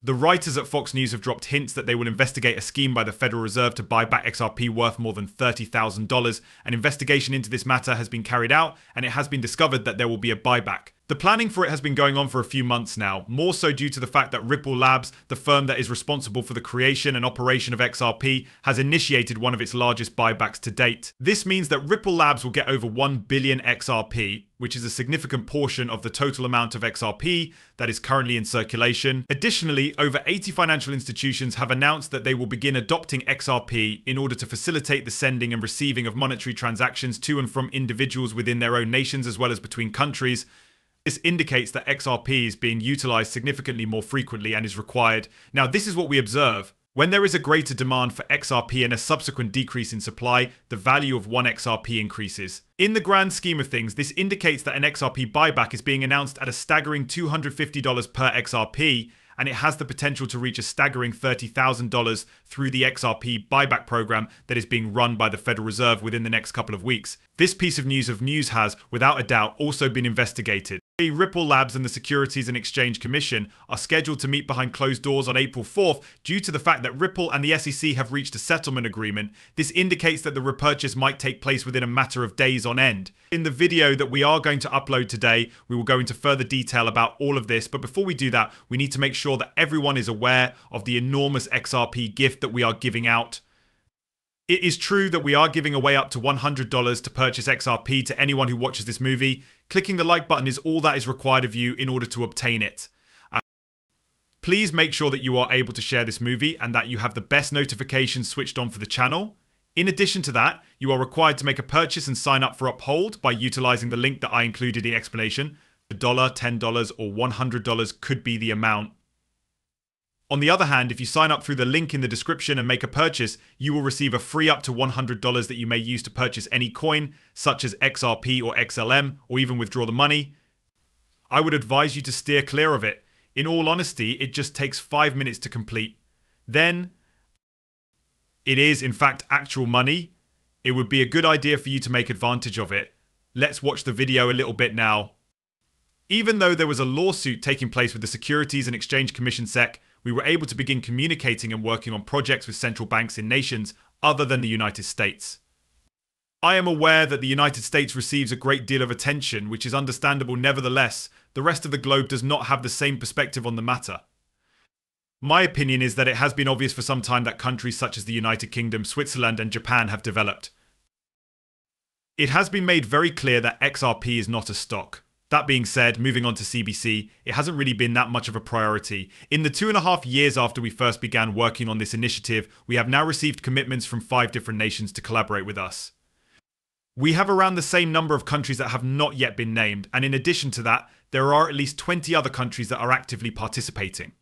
The writers at Fox News have dropped hints that they will investigate a scheme by the Federal Reserve to buy back XRP worth more than $30,000. An investigation into this matter has been carried out, and it has been discovered that there will be a buyback. The planning for it has been going on for a few months now, more so due to the fact that Ripple Labs, the firm that is responsible for the creation and operation of XRP, has initiated one of its largest buybacks to date. This means that Ripple Labs will get over 1 billion XRP, which is a significant portion of the total amount of XRP that is currently in circulation. Additionally, over 80 financial institutions have announced that they will begin adopting XRP in order to facilitate the sending and receiving of monetary transactions to and from individuals within their own nations as well as between countries. This indicates that XRP is being utilized significantly more frequently and is required. Now, this is what we observe. When there is a greater demand for XRP and a subsequent decrease in supply, the value of one XRP increases. In the grand scheme of things, this indicates that an XRP buyback is being announced at a staggering $250 per XRP, and it has the potential to reach a staggering $30,000 through the XRP buyback program that is being run by the Federal Reserve within the next couple of weeks. This piece of news has, without a doubt, also been investigated. Ripple Labs and the Securities and Exchange Commission are scheduled to meet behind closed doors on April 4th due to the fact that Ripple and the SEC have reached a settlement agreement. This indicates that the repurchase might take place within a matter of days on end. In the video that we are going to upload today, we will go into further detail about all of this, but before we do that, we need to make sure that everyone is aware of the enormous XRP gift that we are giving out. It is true that we are giving away up to $100 to purchase XRP to anyone who watches this movie. Clicking the like button is all that is required of you in order to obtain it. Please make sure that you are able to share this movie and that you have the best notifications switched on for the channel. In addition to that, you are required to make a purchase and sign up for Uphold by utilizing the link that I included in the explanation. $1, $10 or $100 could be the amount. On the other hand, if you sign up through the link in the description and make a purchase, you will receive a free up to $100 that you may use to purchase any coin, such as XRP or XLM, or even withdraw the money. I would advise you to steer clear of it. In all honesty, it just takes 5 minutes to complete. Then, it is in fact actual money. It would be a good idea for you to make advantage of it. Let's watch the video a little bit now. Even though there was a lawsuit taking place with the Securities and Exchange Commission SEC, we were able to begin communicating and working on projects with central banks in nations other than the United States. I am aware that the United States receives a great deal of attention, which is understandable. Nevertheless, the rest of the globe does not have the same perspective on the matter. My opinion is that it has been obvious for some time that countries such as the United Kingdom, Switzerland and Japan have developed. It has been made very clear that XRP is not a stock. That being said, moving on to CBC, it hasn't really been that much of a priority. In the 2.5 years after we first began working on this initiative, we have now received commitments from 5 different nations to collaborate with us. We have around the same number of countries that have not yet been named, and in addition to that, there are at least 20 other countries that are actively participating.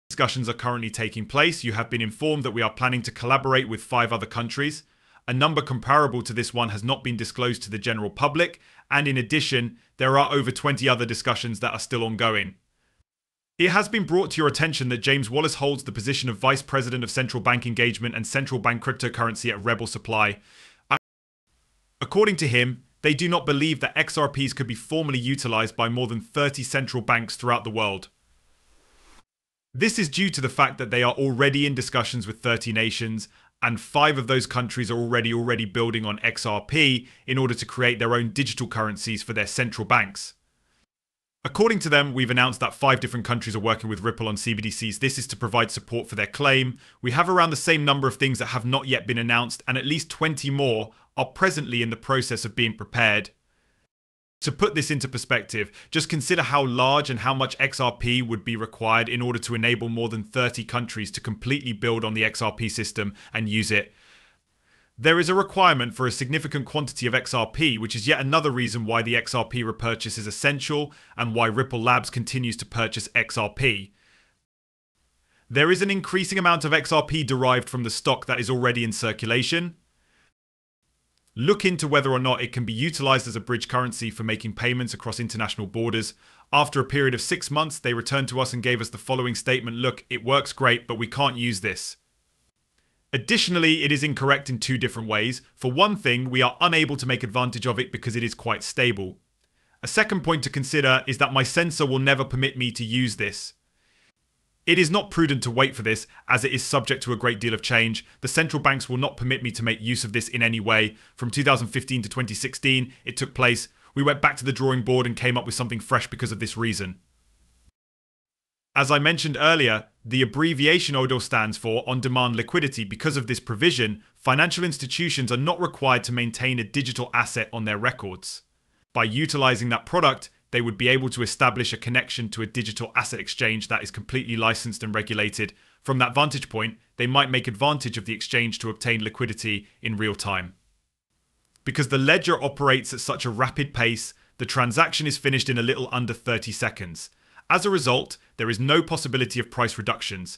Discussions are currently taking place. You have been informed that we are planning to collaborate with 5 other countries. A number comparable to this one has not been disclosed to the general public, and in addition, there are over 20 other discussions that are still ongoing. It has been brought to your attention that James Wallace holds the position of Vice President of Central Bank Engagement and Central Bank Cryptocurrency at Rebel Supply. According to him, they do not believe that XRPs could be formally utilized by more than 30 central banks throughout the world. This is due to the fact that they are already in discussions with 30 nations, and 5 of those countries are already building on XRP in order to create their own digital currencies for their central banks. According to them, we've announced that 5 different countries are working with Ripple on CBDCs. This is to provide support for their claim. We have around the same number of things that have not yet been announced, and at least 20 more are presently in the process of being prepared. To put this into perspective, just consider how large and how much XRP would be required in order to enable more than 30 countries to completely build on the XRP system and use it. There is a requirement for a significant quantity of XRP, which is yet another reason why the XRP repurchase is essential and why Ripple Labs continues to purchase XRP. There is an increasing amount of XRP derived from the stock that is already in circulation. Look into whether or not it can be utilized as a bridge currency for making payments across international borders. After a period of 6 months, they returned to us and gave us the following statement: look, it works great, but we can't use this. Additionally, it is incorrect in 2 different ways. For one thing, we are unable to make advantage of it because it is quite stable. A second point to consider is that my sensor will never permit me to use this. It is not prudent to wait for this, as it is subject to a great deal of change. The central banks will not permit me to make use of this in any way. From 2015 to 2016, it took place. We went back to the drawing board and came up with something fresh because of this reason. As I mentioned earlier, the abbreviation ODL stands for on-demand liquidity. Because of this provision, financial institutions are not required to maintain a digital asset on their records. By utilizing that product, they would be able to establish a connection to a digital asset exchange that is completely licensed and regulated. From that vantage point, they might make advantage of the exchange to obtain liquidity in real time. Because the ledger operates at such a rapid pace, the transaction is finished in a little under 30 seconds. As a result, there is no possibility of price reductions.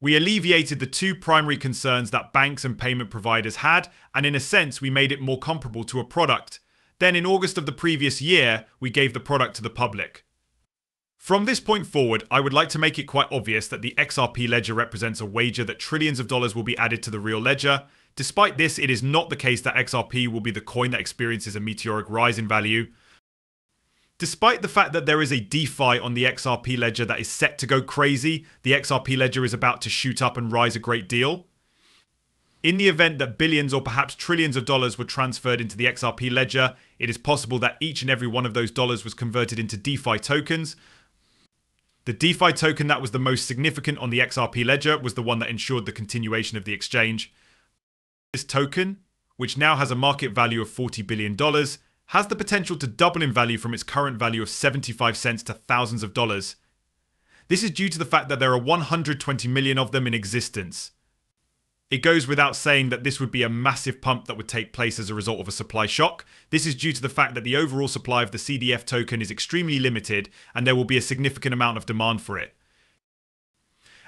We alleviated the two primary concerns that banks and payment providers had, and in a sense, we made it more comparable to a product. Then in August of the previous year, we gave the product to the public. From this point forward, I would like to make it quite obvious that the XRP ledger represents a wager that trillions of dollars will be added to the real ledger. Despite this, it is not the case that XRP will be the coin that experiences a meteoric rise in value. Despite the fact that there is a DeFi on the XRP ledger that is set to go crazy, the XRP ledger is about to shoot up and rise a great deal. In the event that billions or perhaps trillions of dollars were transferred into the XRP ledger, it is possible that each and every one of those dollars was converted into DeFi tokens. The DeFi token that was the most significant on the XRP ledger was the one that ensured the continuation of the exchange. This token, which now has a market value of $40 billion, has the potential to double in value from its current value of 75 cents to thousands of dollars. This is due to the fact that there are 120 million of them in existence. It goes without saying that this would be a massive pump that would take place as a result of a supply shock. This is due to the fact that the overall supply of the CDF token is extremely limited and there will be a significant amount of demand for it.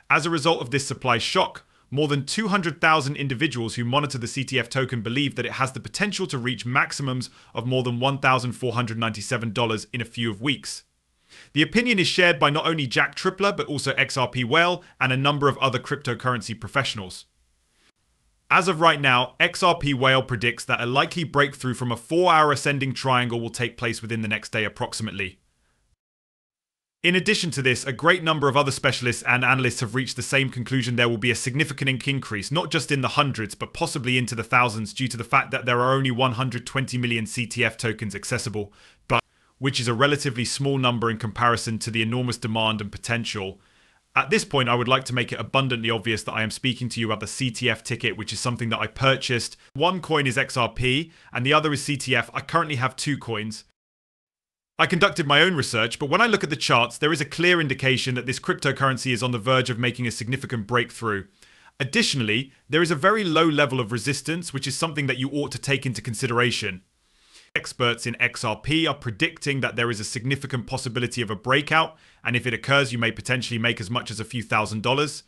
As a result of this supply shock, more than 200,000 individuals who monitor the CTF token believe that it has the potential to reach maximums of more than $1,497 in a few weeks. The opinion is shared by not only Jack Tripler but also XRP Whale and a number of other cryptocurrency professionals. As of right now, XRP Whale predicts that a likely breakthrough from a 4-hour ascending triangle will take place within the next day approximately. In addition to this, a great number of other specialists and analysts have reached the same conclusion. There will be a significant increase, not just in the hundreds, but possibly into the thousands due to the fact that there are only 120 million CTF tokens accessible, which is a relatively small number in comparison to the enormous demand and potential. At this point, I would like to make it abundantly obvious that I am speaking to you about the CTF ticket, which is something that I purchased. One coin is XRP and the other is CTF. I currently have two coins. I conducted my own research, but when I look at the charts, there is a clear indication that this cryptocurrency is on the verge of making a significant breakthrough. Additionally, there is a very low level of resistance, which is something that you ought to take into consideration. Experts in XRP are predicting that there is a significant possibility of a breakout, and if it occurs, you may potentially make as much as a few $1,000s.